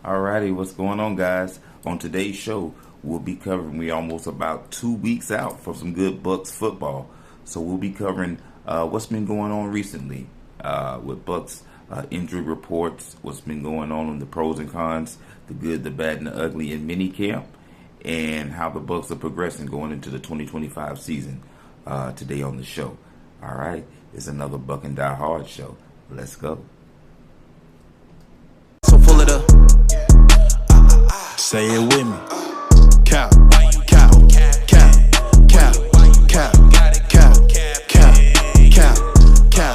Alrighty, what's going on, guys? On today's show, we'll be covering, we almost about 2 weeks out for some good Bucs football. So we'll be covering what's been going on recently with Bucs injury reports, what's been going on the pros and cons, the good, the bad, and the ugly in minicamp, and how the Bucs are progressing going into the 2025 season today on the show. All right, it's another Buc'n Die Hard show. Let's go. So full of the, say it with me. Cow, cow, cow, cow, cow, cow, cow,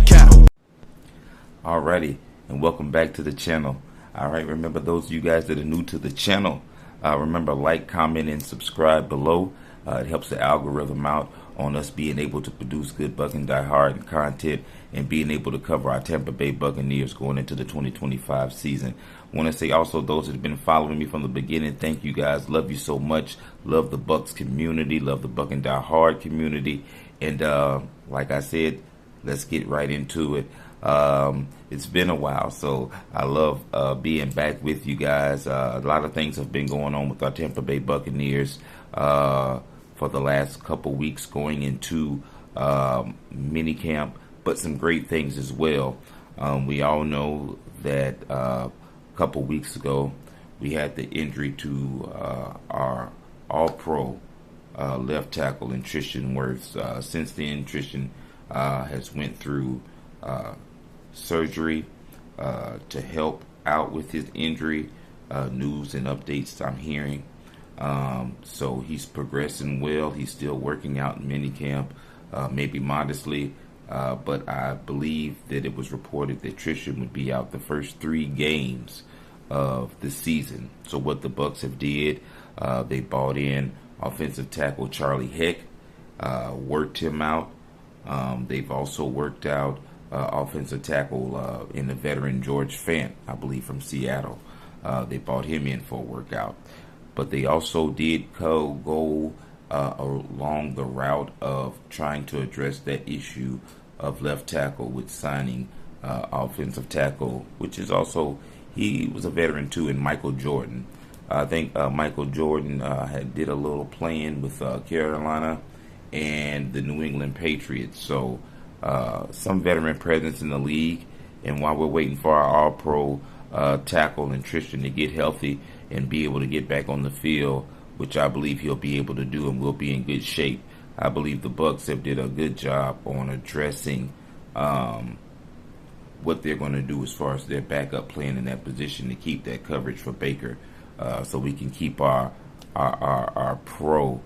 cow. Alrighty, and welcome back to the channel. Alright, remember those of you guys that are new to the channel, remember like, comment, and subscribe below. It helps the algorithm out on us being able to produce good Buc'n Die Hard content and being able to cover our Tampa Bay Buccaneers going into the 2025 season. Want to say also those that have been following me from the beginning, thank you guys. Love you so much. Love the Bucs community. Love the Buc'n Die Hard community. And like I said, let's get right into it. It's been a while, so I love being back with you guys. A lot of things have been going on with our Tampa Bay Buccaneers for the last couple weeks going into minicamp, but some great things as well. We all know that a couple weeks ago we had the injury to our all-pro left tackle, Tristan Wirfs. Since then, Tristan has went through surgery to help out with his injury. News and updates I'm hearing. So he's progressing well. He's still working out in minicamp, maybe modestly, but I believe that it was reported that Tristan would be out the first 3 games of the season. So what the Bucs have did, they bought in offensive tackle Charlie Heck, worked him out. They've also worked out offensive tackle in the veteran George Fant, I believe from Seattle. They brought him in for a workout. But they also did go along the route of trying to address that issue of left tackle with signing offensive tackle, which is also, he was a veteran too, in Michael Jordan. I think Michael Jordan did a little playing with Carolina and the New England Patriots. So some veteran presence in the league. And while we're waiting for our all-pro tackle and Tristan to get healthy and be able to get back on the field, which I believe he'll be able to do and will be in good shape, I believe the Bucs have did a good job on addressing what they're going to do as far as their backup plan in that position to keep that coverage for Baker, so we can keep our pro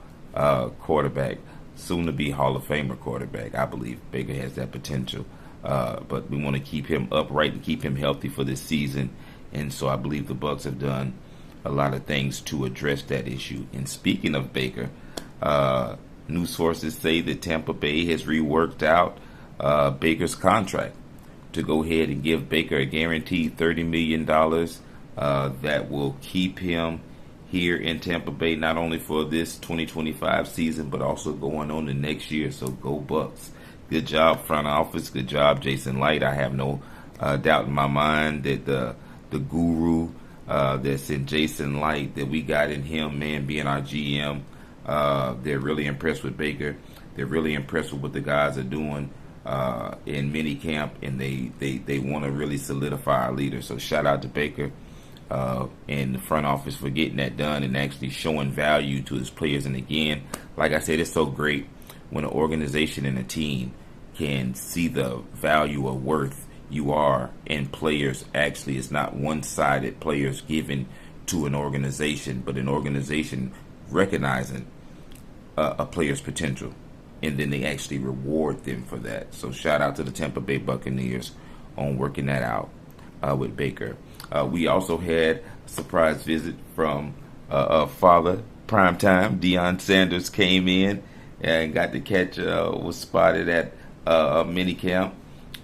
quarterback, soon to be Hall of Famer quarterback. I believe Baker has that potential, but we want to keep him upright and keep him healthy for this season. And so I believe the Bucs have done a lot of things to address that issue. And speaking of Baker, news sources say that Tampa Bay has reworked out Baker's contract to go ahead and give Baker a guaranteed $30 million that will keep him here in Tampa Bay, not only for this 2025 season, but also going on the next year. So go Bucs. Good job, front office. Good job, Jason Light. I have no doubt in my mind that the guru that's in Jason Light, that we got in him, man, being our GM, they're really impressed with Baker. They're really impressed with what the guys are doing in minicamp, and they want to really solidify our leader. So shout out to Baker and the front office for getting that done and actually showing value to his players. And again, like I said, it's so great when an organization and a team can see the value or worth you are in players. Actually, it's not one-sided players given to an organization, but an organization recognizing a player's potential, and then they actually reward them for that. So shout out to the Tampa Bay Buccaneers on working that out with Baker. We also had a surprise visit from father, primetime. Deion Sanders came in and got to catch, was spotted at minicamp.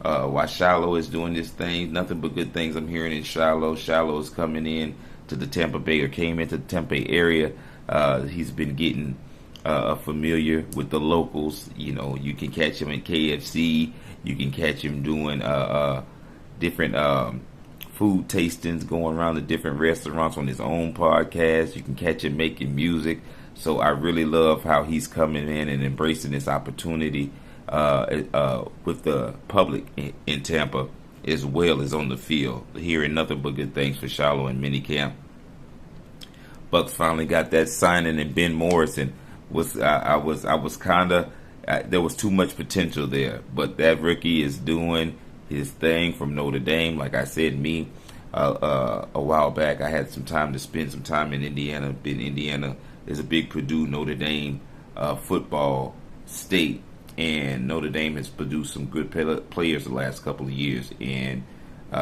While Shiloh is doing this thing, nothing but good things I'm hearing in Shiloh. Shiloh is coming in to the Tampa Bay, or came into the Tampa Bay area. He's been getting familiar with the locals. You know, you can catch him in KFC. You can catch him doing different food tastings, going around to different restaurants on his own podcast. You can catch him making music. So I really love how he's coming in and embracing this opportunity with the public in Tampa, as well as on the field. Hearing nothing but good things for Shiloh and Minicamp. Bucs finally got that signing, and Ben Morrison was I was kind of there was too much potential there, but that rookie is doing his thing from Notre Dame. Like I said, a while back, I had some time to spend some time in Indiana. Indiana is a big Purdue Notre Dame football state, and Notre Dame has produced some good players the last couple of years, and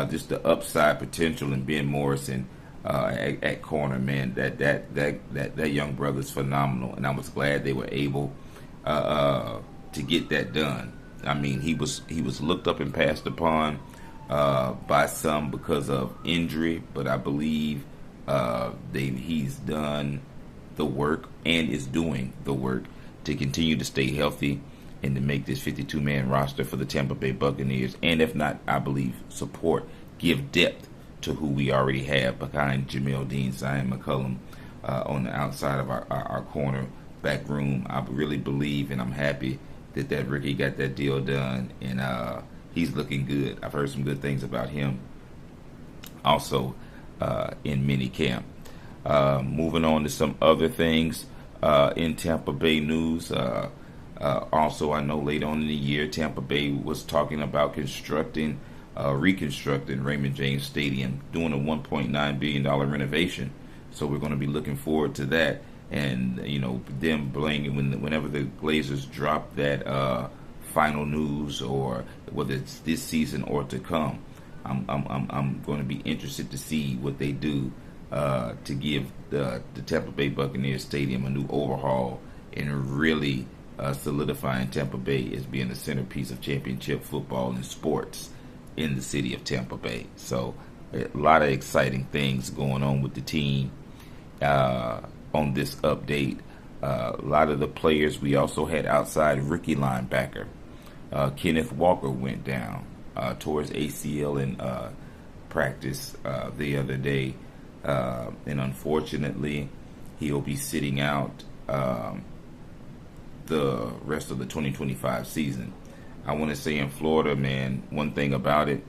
just the upside potential in Ben Morrison at corner, man, that young brother's phenomenal, and I was glad they were able to get that done. I mean, he was looked up and passed upon by some because of injury, but I believe he's done the work and is doing the work to continue to stay healthy and to make this 52-man roster for the Tampa Bay Buccaneers, and if not, I believe give depth to who we already have behind Jamel Dean, Zion McCullum on the outside of our corner back room. I really believe, and I'm happy that rookie got that deal done, and he's looking good. I've heard some good things about him also in minicamp. Moving on to some other things in Tampa Bay news. Also, I know later on in the year, Tampa Bay was talking about reconstructing Raymond James Stadium, doing a $1.9 billion renovation. So we're going to be looking forward to that. And, them blaming whenever the Glazers drop that final news, or whether it's this season or to come, I'm going to be interested to see what they do to give the Tampa Bay Buccaneers Stadium a new overhaul and really solidifying Tampa Bay as being the centerpiece of championship football and sports in the city of Tampa Bay. So a lot of exciting things going on with the team on this update. A lot of the players, we also had outside rookie linebacker Kenneth Walker went down towards ACL in practice the other day, and unfortunately he'll be sitting out the rest of the 2025 season. I want to say in Florida, man, one thing about it,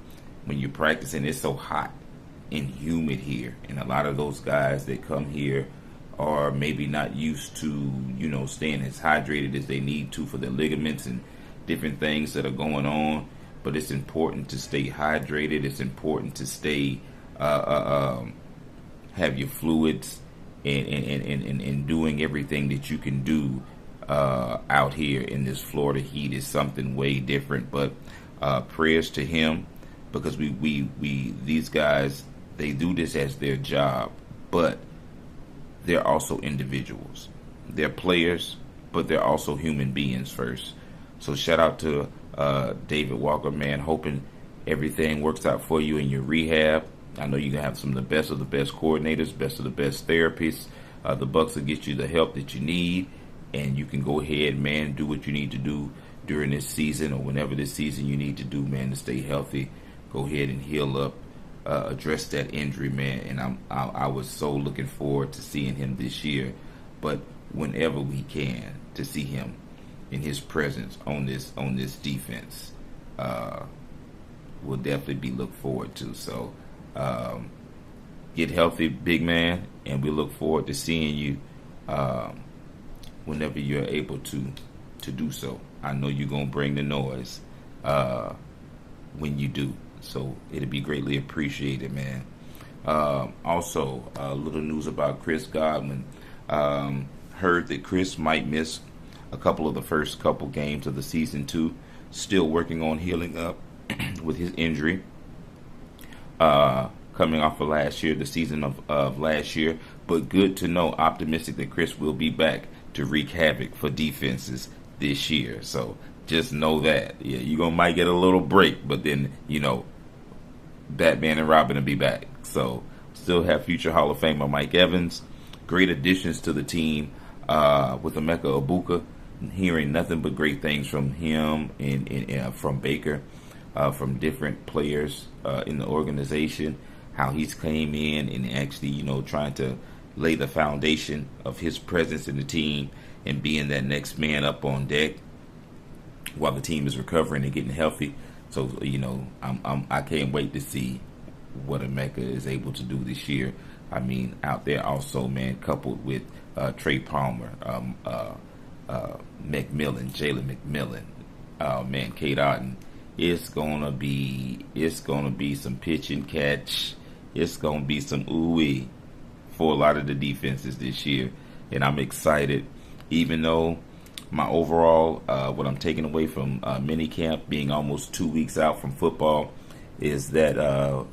when you're practicing, it's so hot and humid here, and a lot of those guys that come here are maybe not used to, staying as hydrated as they need to for their ligaments and different things that are going on. But it's important to stay hydrated. It's important to stay, have your fluids and doing everything that you can do out here in this Florida heat is something way different. But prayers to him, because these guys, they do this as their job, but they're also individuals. They're players, but they're also human beings first. So shout out to David Walker, man. Hoping everything works out for you in your rehab. I know you're going to have some of the best coordinators, best of the best therapists. The Bucs will get you the help that you need, and you can go ahead, man, do what you need to do during this season or whenever this season you need to do, man, to stay healthy. Go ahead and heal up, address that injury, man. And I was so looking forward to seeing him this year, but whenever we can, to see him in his presence on this defense, we'll definitely be looked forward to. So get healthy, big man, and we look forward to seeing you whenever you're able to do so. I know you're going to bring the noise when you do, so it'll be greatly appreciated, man. Also, a little news about Chris Godwin. Heard that Chris might miss a couple of the first couple games of the season 2. Still working on healing up with his injury. Coming off of last year, the season of last year. But good to know, optimistic that Chris will be back to wreak havoc for defenses this year. So just know that. Yeah, you might get a little break, but then, Batman and Robin will be back. So still have future Hall of Famer Mike Evans. Great additions to the team with Emeka Egbuka. Hearing nothing but great things from him and from Baker, from different players in the organization. how he's came in and actually, trying to lay the foundation of his presence in the team and being that next man up on deck while the team is recovering and getting healthy. So, I can't wait to see what Emeka is able to do this year. I mean, out there also, man, coupled with Trey Palmer, McMillan, Jalen McMillan, man, Kate Otten. It's gonna be some pitch and catch. It's gonna be some ooey for a lot of the defenses this year, and I'm excited. Even though my overall, what I'm taking away from minicamp being almost 2 weeks out from football, is that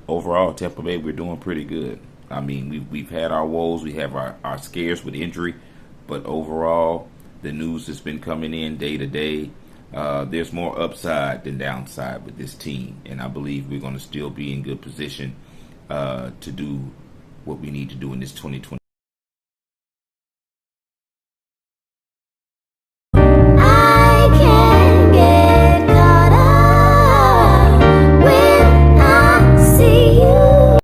overall Tampa Bay, we're doing pretty good. I mean, we've had our woes, we have our scares with injury, but overall the news has been coming in day to day. There's more upside than downside with this team, and I believe we're going to still be in good position to do what we need to do in this 2020.